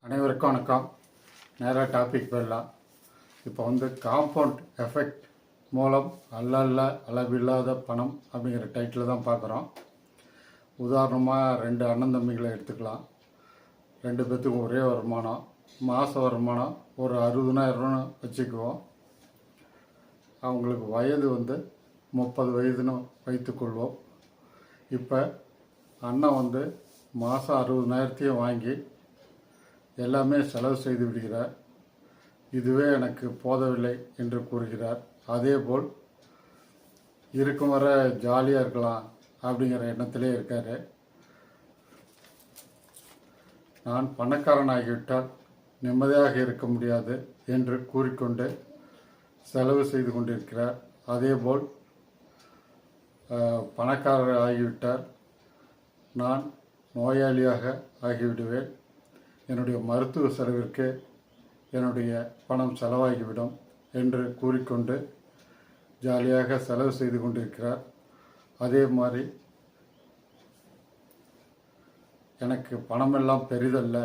அனைவருக்கும் வணக்கம். நேராக டாபிக் போயிடலாம். இப்போ காம்பவுண்ட் எஃபெக்ட் மூலம் அளவில்லாத பணம் அப்படிங்கிற டைட்டில் தான் பார்க்குறோம். உதாரணமாக 2 அண்ணன் தம்பிகளை எடுத்துக்கலாம். 2 பேர்த்துக்கும் ஒரே வருமானம், மாத வருமானம் ஒரு 60,000 வச்சுக்குவோம். அவங்களுக்கு வயது 30 வயதுன்னு வைத்துக்கொள்வோம். இப்போ அண்ணன் மாதம் 60,000 வாங்கி எல்லாமே செலவு செய்து விடுகிறார். இதுவே எனக்கு போதவில்லை என்று கூறுகிறார். அதேபோல் இருக்கும் வர ஜாலியாக இருக்கலாம் அப்படிங்கிற எண்ணத்திலே இருக்கார். நான் பணக்காரனாகிவிட்டால் நிம்மதியாக இருக்க முடியாது என்று கூறிக்கொண்டு செலவு செய்து கொண்டிருக்கிறார். அதேபோல் பணக்காரர் ஆகிவிட்டால் நான் நோயாளியாக ஆகிவிடுவேன். என்னுடைய மருத்துவ செலவிற்கு என்னுடைய பணம் செலவாகிவிடும் என்று கூறிக்கொண்டு ஜாலியாக செலவு செய்து கொண்டிருக்கிறார். அதே மாதிரி எனக்கு பணமெல்லாம் பெரிதல்ல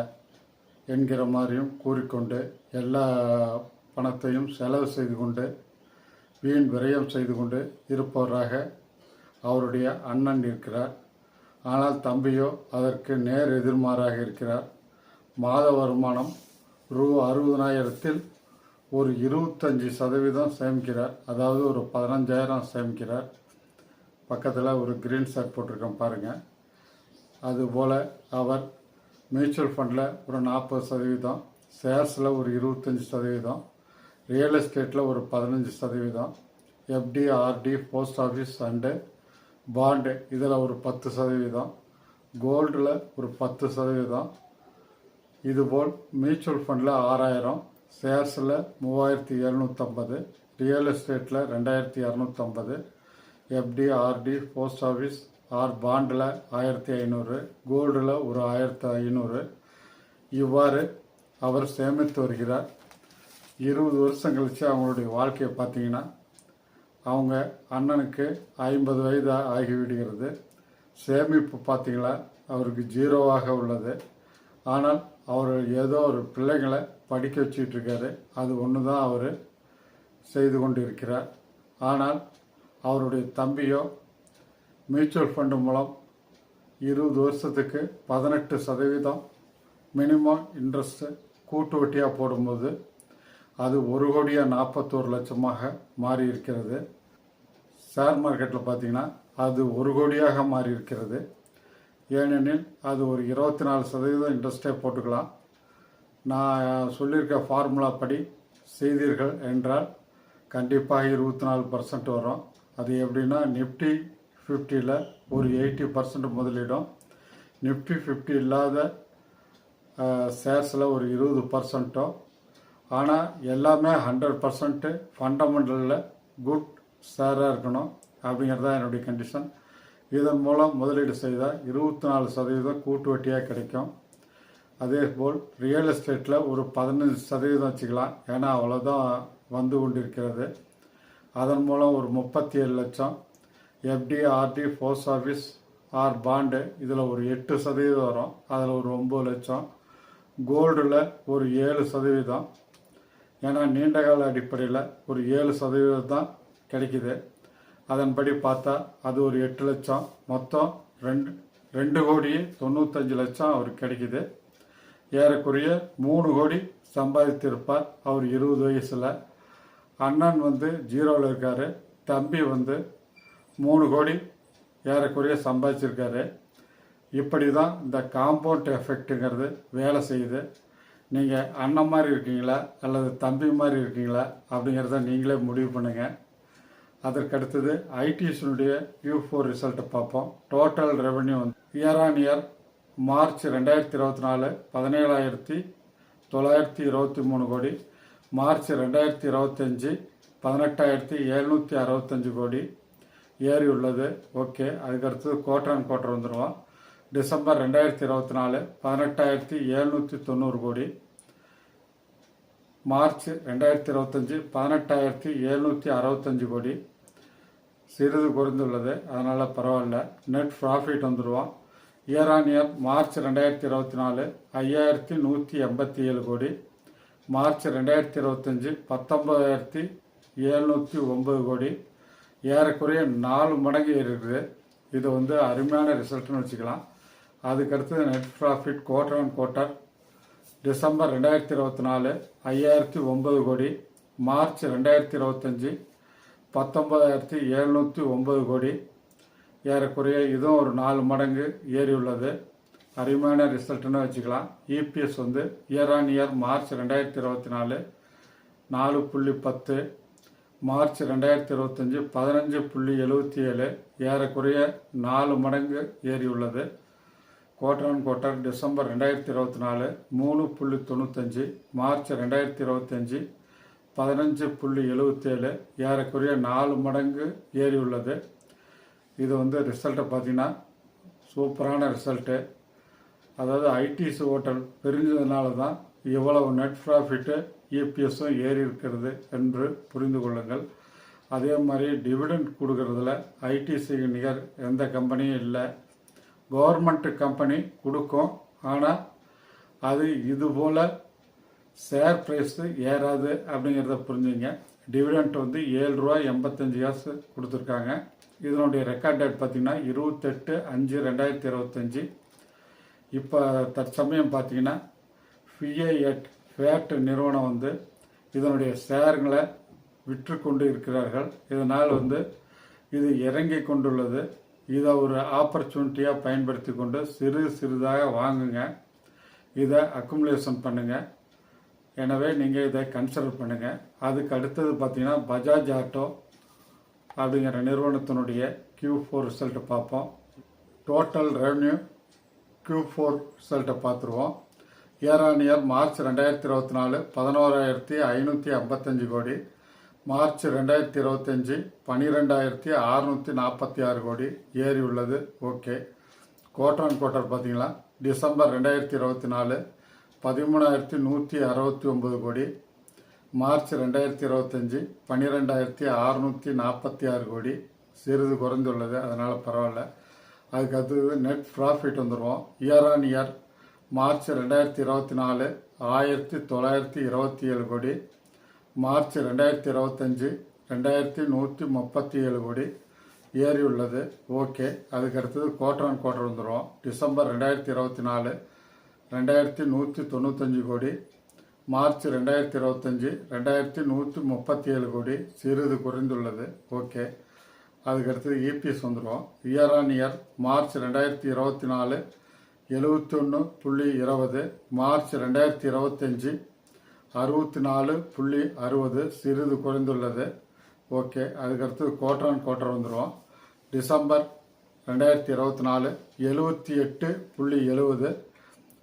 என்கிற மாதிரியும் கூறிக்கொண்டு எல்லா பணத்தையும் செலவு செய்து கொண்டு வீண் விரயம் செய்து கொண்டு இருப்பவராக அவருடைய அண்ணன் இருக்கிறார். ஆனால் தம்பியோ அதற்கு நேர் எதிர்மாறாக இருக்கிறார். மாத வருமானம் ரூ. 60,000 ஒரு 25% சேமிக்கிறார். அதாவது ஒரு 15,000 சேமிக்கிறார். பக்கத்தில் ஒரு கிரீன் ஷர்ட் போட்டிருக்கேன் பாருங்கள். அதுபோல் அவர் மியூச்சுவல் ஃபண்டில் ஒரு 40%, ஷேர்ஸில் ஒரு 25%, ரியல் எஸ்டேட்டில் ஒரு 15%, FD, RD, post office and bond இதில் ஒரு 10%, கோல்டில் ஒரு 10%, இதுபோல் மியூச்சுவல் ஃபண்டில் 6,000, ஷேர்ஸில் 3,750, ரியல் எஸ்டேட்டில் 2,250, FD, RD, post office or பாண்டில் 1,500, கோல்டில் ஒரு 1,500. இவ்வாறு அவர் சேமித்து வருகிறார். 20 வருஷம் கழித்து அவங்களுடைய வாழ்க்கையை பார்த்தீங்கன்னா அவங்க அண்ணனுக்கு 50 வயது ஆகிவிடுகிறது. சேமிப்பு பார்த்தீங்களா அவருக்கு 0வாக உள்ளது. ஆனால் அவர் ஏதோ ஒரு பிள்ளைங்களை படிக்க வச்சுக்கிட்டு இருக்காரு. அது ஒன்று தான் அவர் செய்து கொண்டு இருக்கிறார். ஆனால் அவருடைய தம்பியோ மியூச்சுவல் ஃபண்டு மூலம் 20 வருஷத்துக்கு 18% மினிமம் இன்ட்ரெஸ்ட்டு கூட்டு வட்டியாக போடும்போது அது 1,41,00,000 மாறி இருக்கிறது. ஷேர் மார்க்கெட்டில் பார்த்தீங்கன்னா அது 1 கோடியாக மாறி இருக்கிறது. ஏனெனில் அது ஒரு 24% இன்ட்ரெஸ்டே போட்டுக்கலாம். நான் சொல்லியிருக்க ஃபார்முலா படி செய்தீர்கள் என்றால் கண்டிப்பாக 24% வரும். அது எப்படின்னா நிஃப்டி 50ல் ஒரு 80% முதலிடும், நிஃப்டி 50 இல்லாத ஷேர்ஸில் ஒரு 20%. ஆனால் எல்லாமே 100% ஃபண்டமெண்டலில் குட் ஷேராக இருக்கணும் அப்படிங்கிறது தான் என்னுடைய கண்டிஷன். இதன் மூலம் முதலீடு செய்தால் 24% கூட்டு வட்டியாக கிடைக்கும். அதேபோல் ரியல் எஸ்டேட்டில் ஒரு 15% வச்சுக்கலாம். ஏன்னா அவ்வளோதான் வந்து கொண்டிருக்கிறது. அதன் மூலம் ஒரு 37 லட்சம், FD, RD, post office or bond இதில் ஒரு 8% வரும். அதில் ஒரு 9 லட்சம், கோல்டில் ஒரு 7%. ஏன்னா நீண்டகால அடிப்படையில் ஒரு 7% தான் கிடைக்குது. அதன்படி பார்த்தா அது ஒரு 8 லட்சம், மொத்தம் 2,95,00,000 அவருக்கு கிடைக்குது. ஏறக்குறைய 3 கோடி சம்பாதித்திருப்பார் அவர் 20 வயசில். அண்ணன் 0வில் இருக்கார். தம்பி 3 கோடி ஏறக்குறைய சம்பாதிச்சிருக்காரு. இப்படி தான் இந்த காம்பவுண்ட் எஃபெக்ட்டுங்கிறது வேலை செய்யுது. நீங்கள் அண்ணன் மாதிரி இருக்கீங்களா அல்லது தம்பி மாதிரி இருக்கீங்களா அப்படிங்கிறத நீங்களே முடிவு பண்ணுங்கள். அதற்கடுத்தது ஐடிஸினுடைய Q4 ரிசல்ட்டை பார்ப்போம். Total revenue year on year March 2024 17,923 கோடி, மார்ச் 2025 18,765 கோடி ஏறி உள்ளது. ஓகே. அதுக்கடுத்தது குவார்டர் அண்ட் குவார்டர் வந்துடுவோம். டிசம்பர் 2024 18,790 கோடி, மார்ச் 2025 18,765 கோடி, சிறிது குறைந்துள்ளது. அதனால் பரவாயில்ல. நெட் ப்ராஃபிட் வந்துடுவோம். இயர் ஆன் இயர் மார்ச் 2024 5187 கோடி, மார்ச் 2025 19,709 கோடி, ஏறக்குறைய 4 மடங்கு ஏறி இருக்குது. இது வந்து அருமையான ரிசல்ட்னு வச்சுக்கலாம். அதுக்கடுத்தது net profit quarter on quarter December 2024 5009 கோடி, மார்ச் 2025 19,709 கோடி, ஏறக்குறைய இதுவும் ஒரு 4 மடங்கு ஏறி உள்ளது. அருமையான ரிசல்ட்னு வச்சுக்கலாம். இபிஎஸ் வந்து year on year March 2024 4.10, March 2025 15.77, ஏறக்குறைய 4 மடங்கு ஏறி உள்ளது. Quarter on quarter December 2024 3.95, March 2025 15.77, ஏறக்குறைய 4 மடங்கு ஏறி உள்ளது. இது வந்து ரிசல்ட்டை பார்த்தீங்கன்னா சூப்பரான ரிசல்ட்டு. அதாவது ஐடிசி ஹோட்டல் பிரிஞ்சதுனால தான் இவ்வளவு நெட் ப்ராஃபிட்டு இபிஎஸும் ஏறி இருக்கிறது என்று புரிந்து கொள்ளுங்கள். அதே மாதிரி டிவிடெண்ட் கொடுக்கறதுல ஐடிசிக்கு நிகர் எந்த கம்பெனியும் இல்லை. கவர்மெண்ட் கம்பெனி கொடுக்கும், ஆனால் அது இதுபோல் ஷேர் ப்ரைஸு ஏறாது அப்படிங்கிறத புரிஞ்சுங்க. டிவிடெண்ட் வந்து ₹7.85 கொடுத்துருக்காங்க. இதனுடைய ரெக்கார்ட் டேட் பார்த்தீங்கன்னா 28/5/2025. இப்போ தற்சமயம் பார்த்தீங்கன்னா ஃபேட் நிறுவனம் வந்து இதனுடைய ஷேர்களை விற்று கொண்டு இருக்கிறார்கள். இதனால் வந்து இது இறங்கி கொண்டுள்ளது. இதை ஒரு ஆப்பர்ச்சுனிட்டியாக பயன்படுத்தி கொண்டு சிறிதாக வாங்குங்க. இதை அக்குமுலேஷன் பண்ணுங்கள். எனவே நீங்கள் இதை கன்சிடர் பண்ணுங்கள். அதுக்கு அடுத்தது பார்த்தீங்கன்னா பஜாஜ் ஆட்டோ அப்படிங்கிற நிறுவனத்தினுடைய Q4 ரிசல்ட்டை பார்ப்போம். டோட்டல் ரெவன்யூ Q4 ரிசல்ட்டை பார்த்துருவோம். இயர் ஆன் இயர் மார்ச் 2024 11,555 கோடி, மார்ச் 2025 12,646 கோடி ஏறி உள்ளது. ஓகே. குவார்டர் ஆன் குவார்டர் பார்த்தீங்களா, டிசம்பர் 2024 13,169 கோடி, மார்ச் 2025 12,646 கோடி, சிறிது குறைந்துள்ளது, அதனால் பரவாயில்ல. அதுக்கு அடுத்தது நெட் ப்ராஃபிட் வந்துடுவோம். இயர் ஆன் இயர் மார்ச் 2024 1927 கோடி, மார்ச் 2025 2137 கோடி ஏறி உள்ளது. ஓகே. அதுக்கு அடுத்தது குவார்டர் ஆன் குவார்டர் வந்துடுவோம். டிசம்பர் 2024 2195 கோடி, மார்ச் 2025 2137 கோடி, சிறிது குறைந்துள்ளது. ஓகே. அதுக்கடுத்தது இபிஎஸ் வந்துடுவோம். Year on year March 2024 71.20, March 2025 64.60, சிறிது குறைந்துள்ளது. ஓகே. அதுக்கடுத்தது குவார்டர் ஆன் குவார்டர் வந்துடுவோம். டிசம்பர் 2024 78.70,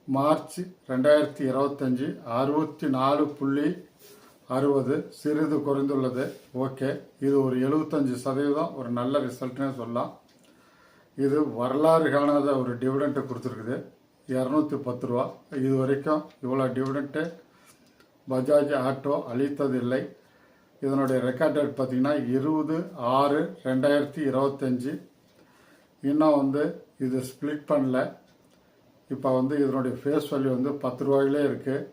மார்ச் 2025 64.60, சிறிது குறைந்துள்ளது. ஓகே. இது ஒரு 75% ஒரு நல்ல ரிசல்ட்னே சொல்லலாம். இது வரலாறு காணாத ஒரு டிவிடெண்ட்டை கொடுத்துருக்குது, ₹210. இது வரைக்கும் இவ்வளோ டிவிடெண்ட்டு பஜாஜ் ஆட்டோ அளித்ததில்லை. இதனுடைய ரெக்கார்ட் டேட் பார்த்தீங்கன்னா 20/6/2025. இன்னும் வந்து இது ஸ்ப்ளிட் பண்ணல. இப்போ வந்து இதனுடைய ஃபேஸ் வேல்யூ வந்து ₹10 இருக்குது.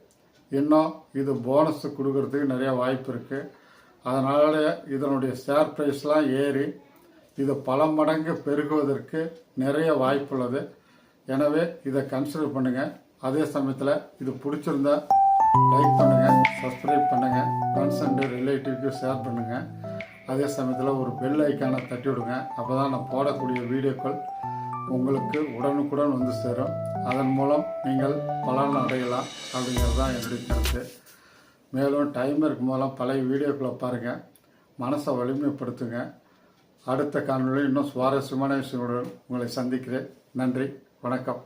இன்னும் இது போனஸ் கொடுக்கறதுக்கு நிறைய வாய்ப்பு இருக்குது. அதனால் இதனுடைய ஷேர் ப்ரைஸ்லாம் ஏறி இது பல மடங்கு பெருகுவதற்கு நிறைய வாய்ப்பு உள்ளது. எனவே இதை கன்சிடர் பண்ணுங்கள். அதே சமயத்தில் இது பிடிச்சிருந்தா லைக் பண்ணுங்கள், சப்ஸ்கிரைப் பண்ணுங்கள், ஃப்ரெண்ட்ஸ் அண்ட் ரிலேட்டிவ்க்கு ஷேர் பண்ணுங்கள். அதே சமயத்தில் ஒரு பெல் ஐக்கானை தட்டி விடுங்க. அப்போ தான் நான் போடக்கூடிய வீடியோக்கள் உங்களுக்கு உடனுக்குடன் வந்து சேரும். அதன் மூலம் நீங்கள் பலன் அடையலாம் அப்படிங்கிறது தான் என்னுடைய கருத்து. மேலும் டைமருக்கு மூலம் பழைய வீடியோக்களை பாருங்கள், மனசை வலிமைப்படுத்துங்க. அடுத்த காணொலியில் இன்னும் சுவாரஸ்யமான விஷயங்களுடன் உங்களை சந்திக்கிறேன். நன்றி, வணக்கம்.